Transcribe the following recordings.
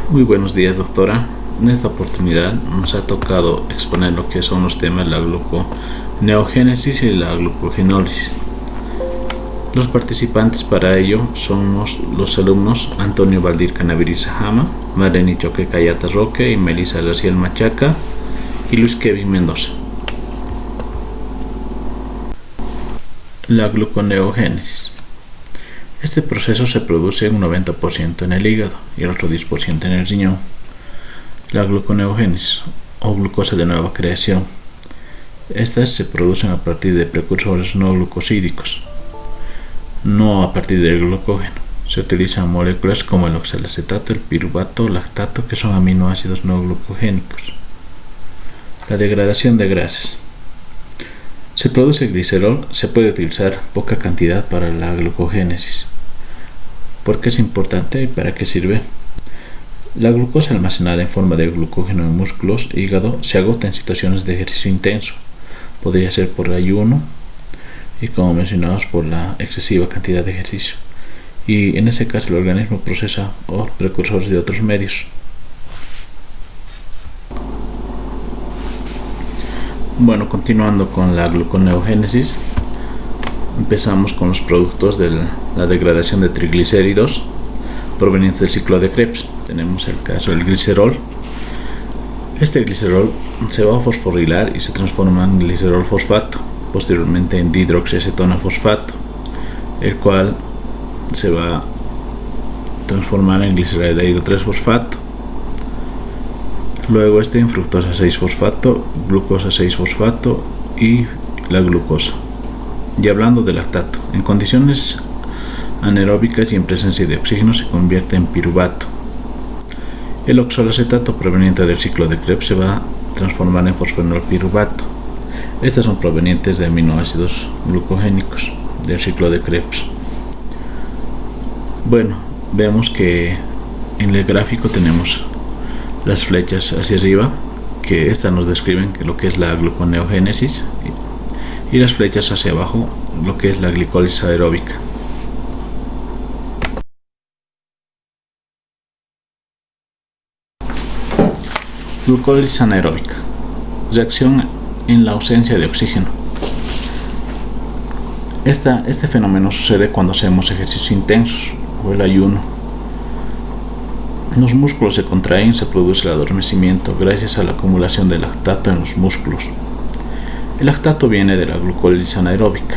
Muy buenos días, doctora. En esta oportunidad nos ha tocado exponer lo que son los temas de la gluconeogénesis y la glucogenólisis. Los participantes para ello son los alumnos Antonio Valdir Canaviris Jama, Marlene Choque Cayata Roque y Melissa Raciel Machaca y Luis Kevin Mendoza. La gluconeogénesis. Este proceso se produce un 90% en el hígado y el otro 10% en el riñón. La gluconeogénesis o glucosa de nueva creación. Estas se producen a partir de precursores no glucosídicos, no a partir del glucógeno. Se utilizan moléculas como el oxalacetato, el piruvato, lactato, que son aminoácidos no glucogénicos. La degradación de grasas. Se produce glicerol, se puede utilizar poca cantidad para la glucogénesis. ¿Por qué es importante y para qué sirve? La glucosa almacenada en forma de glucógeno en músculos e hígado se agota en situaciones de ejercicio intenso. Podría ser por ayuno y, como mencionamos, por la excesiva cantidad de ejercicio. Y en ese caso el organismo procesa precursores de otros medios. Bueno, continuando con la gluconeogénesis, empezamos con los productos de la degradación de triglicéridos provenientes del ciclo de Krebs. Tenemos el caso del glicerol. Este glicerol se va a fosforilar y se transforma en glicerol fosfato, posteriormente en dihidroxiacetona fosfato, el cual se va a transformar en gliceraldehído 3-fosfato. Luego en fructosa 6-fosfato, glucosa 6-fosfato y la glucosa. Y hablando de lactato, en condiciones anaeróbicas y en presencia de oxígeno se convierte en piruvato. El oxalacetato proveniente del ciclo de Krebs se va a transformar en fosfenolpiruvato. Estas son provenientes de aminoácidos glucogénicos del ciclo de Krebs. Bueno, vemos que en el gráfico tenemos las flechas hacia arriba, que estas nos describen lo que es la gluconeogénesis, y las flechas hacia abajo, lo que es la glicólisis aeróbica. Glucólisis anaeróbica. Reacción en la ausencia de oxígeno. Este fenómeno sucede cuando hacemos ejercicios intensos o el ayuno. Los músculos se contraen y se produce el adormecimiento gracias a la acumulación de lactato en los músculos. El lactato viene de la glucólisis anaeróbica.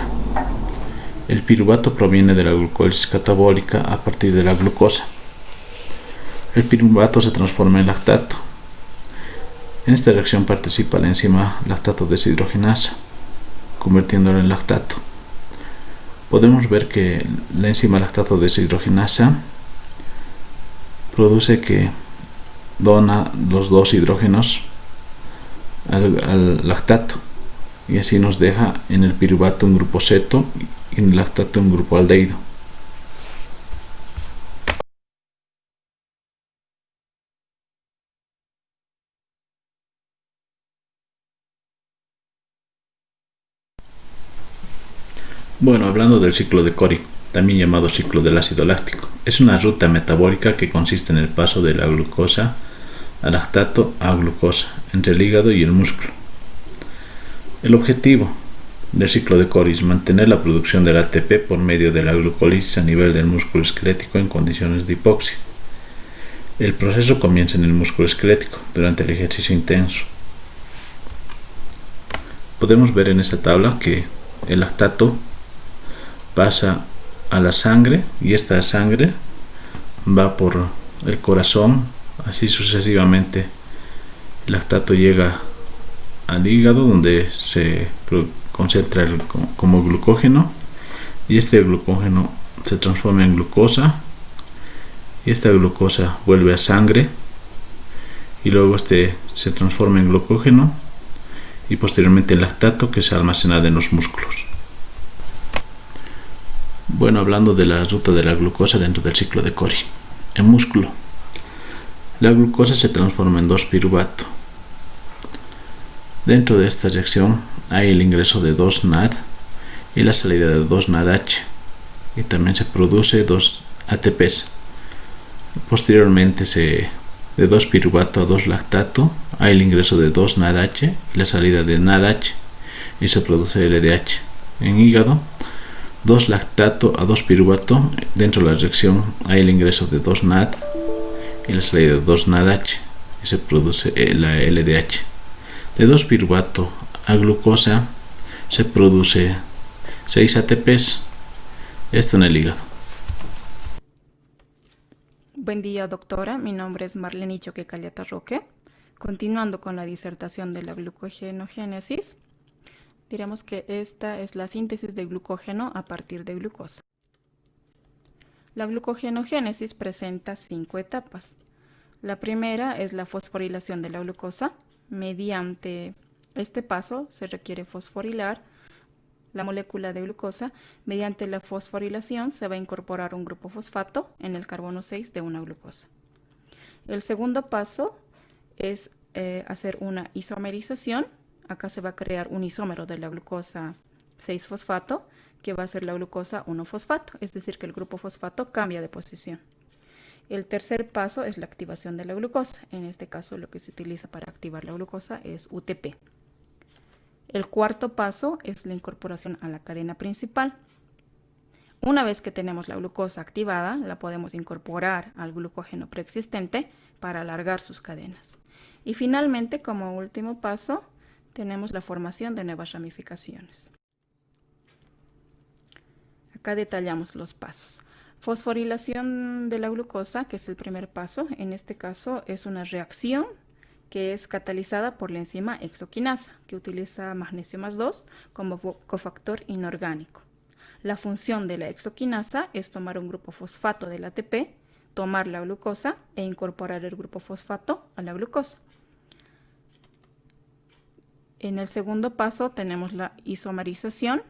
El piruvato proviene de la glucólisis catabólica a partir de la glucosa. El piruvato se transforma en lactato. En esta reacción participa la enzima lactato deshidrogenasa, convirtiéndolo en lactato. Podemos ver que la enzima lactato deshidrogenasa produce que dona los dos hidrógenos al lactato, y así nos deja en el piruvato un grupo ceto y en el lactato un grupo aldehído. Bueno, hablando del ciclo de Cori, también llamado ciclo del ácido láctico, es una ruta metabólica que consiste en el paso de la glucosa a lactato a glucosa entre el hígado y el músculo. El objetivo del ciclo de Cori es mantener la producción del ATP por medio de la glucólisis a nivel del músculo esquelético en condiciones de hipoxia. El proceso comienza en el músculo esquelético durante el ejercicio intenso. Podemos ver en esta tabla que el lactato pasa a la sangre y esta sangre va por el corazón, así sucesivamente. El lactato llega al hígado, donde se concentra como glucógeno, y este glucógeno se transforma en glucosa, y esta glucosa vuelve a sangre y luego se transforma en glucógeno y posteriormente en lactato, que se almacena en los músculos. Bueno, hablando de la ruta de la glucosa dentro del ciclo de Cori. En músculo, la glucosa se transforma en 2-piruvato. Dentro de esta reacción hay el ingreso de 2-NAD y la salida de 2-NADH, y también se produce 2 ATPs. Posteriormente se de 2-piruvato a 2-lactato hay el ingreso de 2-NADH y la salida de NADH y se produce LDH. En hígado, 2-lactato a 2-piruvato, dentro de la reacción hay el ingreso de 2-NAD y la salida de 2-NADH y se produce la LDH. De 2-piruvato a glucosa se produce 6 ATPs, esto en el hígado. Buen día, doctora. Mi nombre es Marlene Choque Callata Roque. Continuando con la disertación de la glucogenogénesis, diremos que esta es la síntesis de glucógeno a partir de glucosa. La glucogenogénesis presenta 5 etapas. La primera es la fosforilación de la glucosa. Mediante este paso se requiere fosforilar la molécula de glucosa. Mediante la fosforilación se va a incorporar un grupo fosfato en el carbono 6 de una glucosa. El segundo paso es hacer una isomerización. Acá se va a crear un isómero de la glucosa 6-fosfato que va a ser la glucosa 1-fosfato, es decir, que el grupo fosfato cambia de posición. El tercer paso es la activación de la glucosa. En este caso lo que se utiliza para activar la glucosa es UTP. El cuarto paso es la incorporación a la cadena principal. Una vez que tenemos la glucosa activada, la podemos incorporar al glucógeno preexistente para alargar sus cadenas. Y finalmente, como último paso, tenemos la formación de nuevas ramificaciones. Acá detallamos los pasos. Fosforilación de la glucosa, que es el primer paso. En este caso es una reacción que es catalizada por la enzima hexoquinasa, que utiliza magnesio más 2 como cofactor inorgánico. La función de la hexoquinasa es tomar un grupo fosfato del ATP, tomar la glucosa e incorporar el grupo fosfato a la glucosa. En el segundo paso tenemos la isomerización.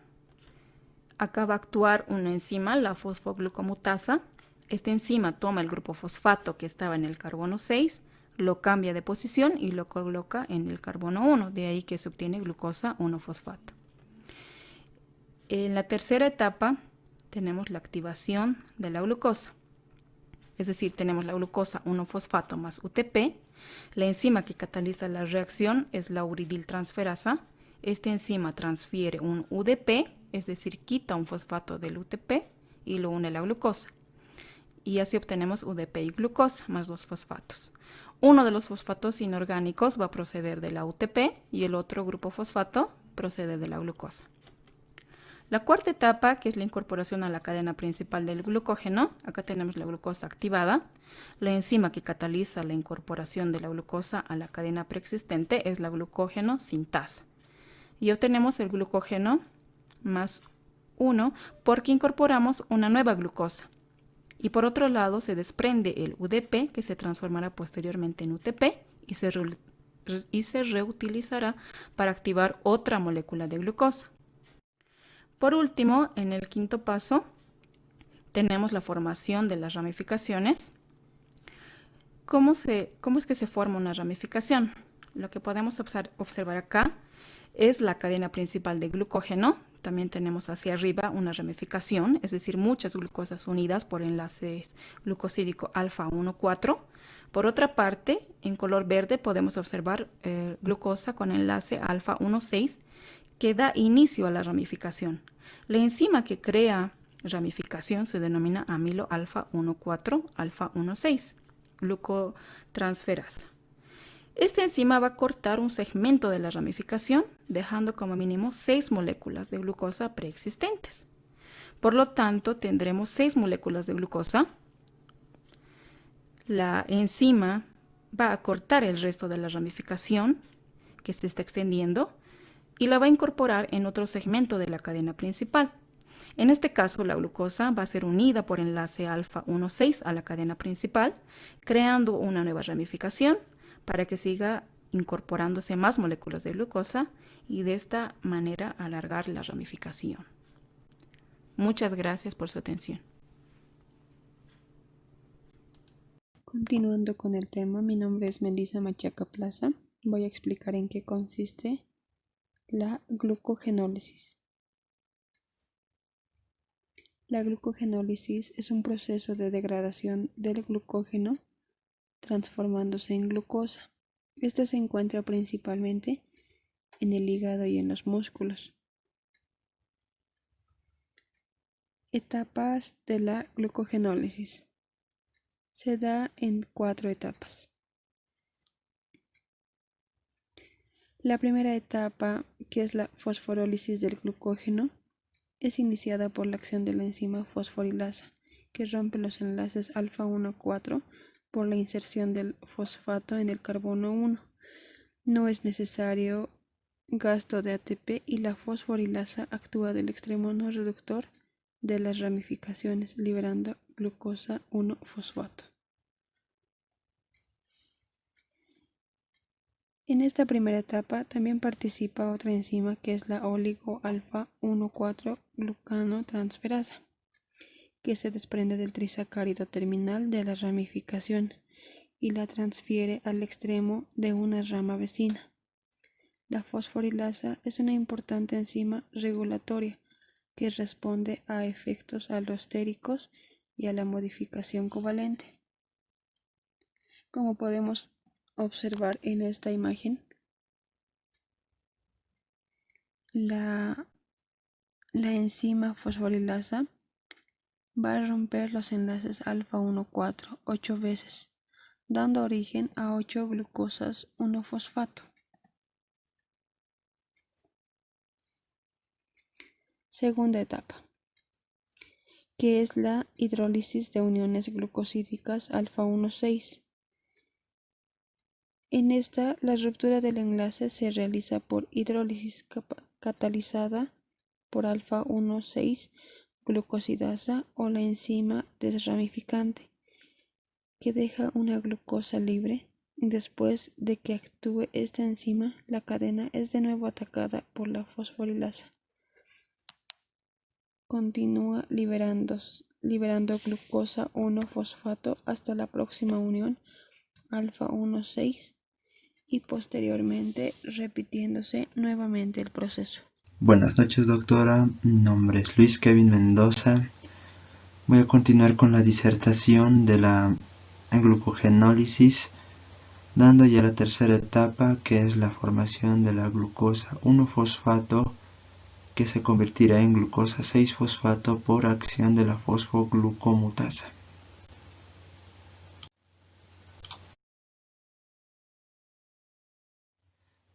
Acá va a actuar una enzima, la fosfoglucomutasa. Esta enzima toma el grupo fosfato que estaba en el carbono 6, lo cambia de posición y lo coloca en el carbono 1, de ahí que se obtiene glucosa 1-fosfato. En la tercera etapa tenemos la activación de la glucosa, es decir, tenemos la glucosa 1-fosfato más UTP. La enzima que cataliza la reacción es la uridiltransferasa. Esta enzima transfiere un UDP, es decir, quita un fosfato del UTP y lo une a la glucosa. Y así obtenemos UDP y glucosa más 2 fosfatos. Uno de los fosfatos inorgánicos va a proceder de la UTP y el otro grupo fosfato procede de la glucosa. La cuarta etapa, que es la incorporación a la cadena principal del glucógeno, acá tenemos la glucosa activada. La enzima que cataliza la incorporación de la glucosa a la cadena preexistente es la glucógeno sintasa. Y obtenemos el glucógeno más 1 porque incorporamos una nueva glucosa. Y por otro lado se desprende el UDP que se transformará posteriormente en UTP y se reutilizará para activar otra molécula de glucosa. Por último, en el quinto paso, tenemos la formación de las ramificaciones. ¿Cómo es que se forma una ramificación? Lo que podemos observar acá es la cadena principal de glucógeno. También tenemos hacia arriba una ramificación, es decir, muchas glucosas unidas por enlaces glucosídico alfa 1,4. Por otra parte, en color verde podemos observar glucosa con enlace alfa 1,6 que da inicio a la ramificación. La enzima que crea ramificación se denomina amilo alfa 1,4 alfa 1,6, glucotransferasa. Esta enzima va a cortar un segmento de la ramificación, dejando como mínimo 6 moléculas de glucosa preexistentes. Por lo tanto, tendremos 6 moléculas de glucosa. La enzima va a cortar el resto de la ramificación que se está extendiendo y la va a incorporar en otro segmento de la cadena principal. En este caso, la glucosa va a ser unida por enlace alfa 1,6 a la cadena principal, creando una nueva ramificación para que siga incorporándose más moléculas de glucosa y de esta manera alargar la ramificación. Muchas gracias por su atención. Continuando con el tema, mi nombre es Melissa Machaca Plaza. Voy a explicar en qué consiste la glucogenólisis. La glucogenólisis es un proceso de degradación del glucógeno transformándose en glucosa. Esta se encuentra principalmente en el hígado y en los músculos. Etapas de la glucogenólisis. Se da en 4 etapas. La primera etapa, que es la fosforólisis del glucógeno, es iniciada por la acción de la enzima fosforilasa, que rompe los enlaces alfa-1,4 por la inserción del fosfato en el carbono 1. No es necesario gasto de ATP y la fosforilasa actúa del extremo no reductor de las ramificaciones, liberando glucosa 1-fosfato. En esta primera etapa también participa otra enzima que es la oligo-alfa-1,4-glucanotransferasa, que se desprende del trisacárido terminal de la ramificación y la transfiere al extremo de una rama vecina. La fosforilasa es una importante enzima regulatoria que responde a efectos alostéricos y a la modificación covalente. Como podemos observar en esta imagen, la enzima fosforilasa va a romper los enlaces alfa-1,4 8 veces, dando origen a 8 glucosas 1-fosfato. Segunda etapa, que es la hidrólisis de uniones glucosídicas alfa-1,6. En esta, la ruptura del enlace se realiza por hidrólisis catalizada por alfa-1,6 glucosidasa o la enzima desramificante, que deja una glucosa libre. Después de que actúe esta enzima, la cadena es de nuevo atacada por la fosforilasa. Continúa liberando glucosa 1-fosfato hasta la próxima unión alfa-1,6 y posteriormente repitiéndose nuevamente el proceso. Buenas noches, doctora. Mi nombre es Luis Kevin Mendoza. Voy a continuar con la disertación de la glucogenólisis, dando ya la tercera etapa, que es la formación de la glucosa 1-fosfato, que se convertirá en glucosa 6-fosfato por acción de la fosfoglucomutasa.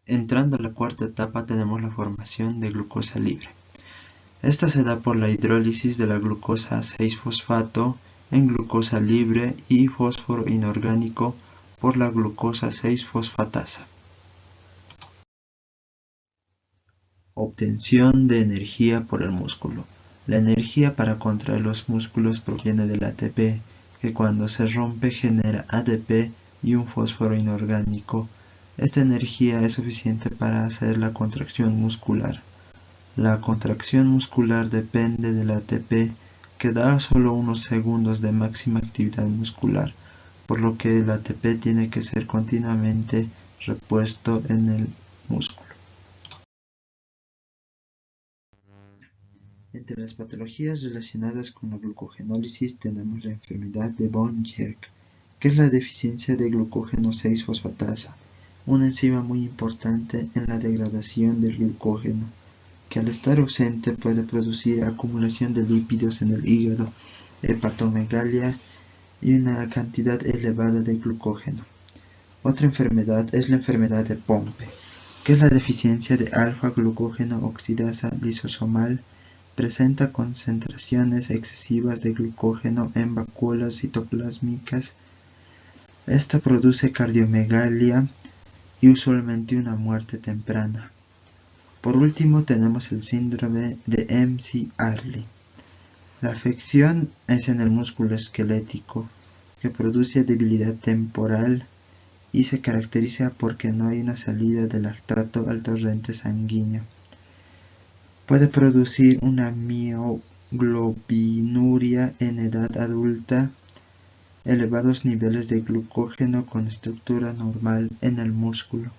Entrando a la cuarta etapa tenemos la formación de glucosa libre. Esta se da por la hidrólisis de la glucosa 6-fosfato en glucosa libre y fósforo inorgánico por la glucosa 6-fosfatasa. Obtención de energía por el músculo. La energía para contraer los músculos proviene del ATP, que cuando se rompe genera ADP y un fósforo inorgánico. Esta energía es suficiente para hacer la contracción muscular. La contracción muscular depende del ATP, que da solo unos segundos de máxima actividad muscular, por lo que el ATP tiene que ser continuamente repuesto en el músculo. Entre las patologías relacionadas con la glucogenólisis tenemos la enfermedad de von Yerk, que es la deficiencia de glucógeno 6-fosfatasa, una enzima muy importante en la degradación del glucógeno, que al estar ausente puede producir acumulación de lípidos en el hígado, hepatomegalia y una cantidad elevada de glucógeno. Otra enfermedad es la enfermedad de Pompe, que es la deficiencia de alfa-glucógeno oxidasa lisosomal. Presenta concentraciones excesivas de glucógeno en vacuolas citoplásmicas. Esta produce cardiomegalia y usualmente una muerte temprana. Por último tenemos el síndrome de MC-Arley. La afección es en el músculo esquelético, que produce debilidad temporal y se caracteriza porque no hay una salida de lactato al torrente sanguíneo. Puede producir una mioglobinuria en edad adulta, elevados niveles de glucógeno con estructura normal en el músculo.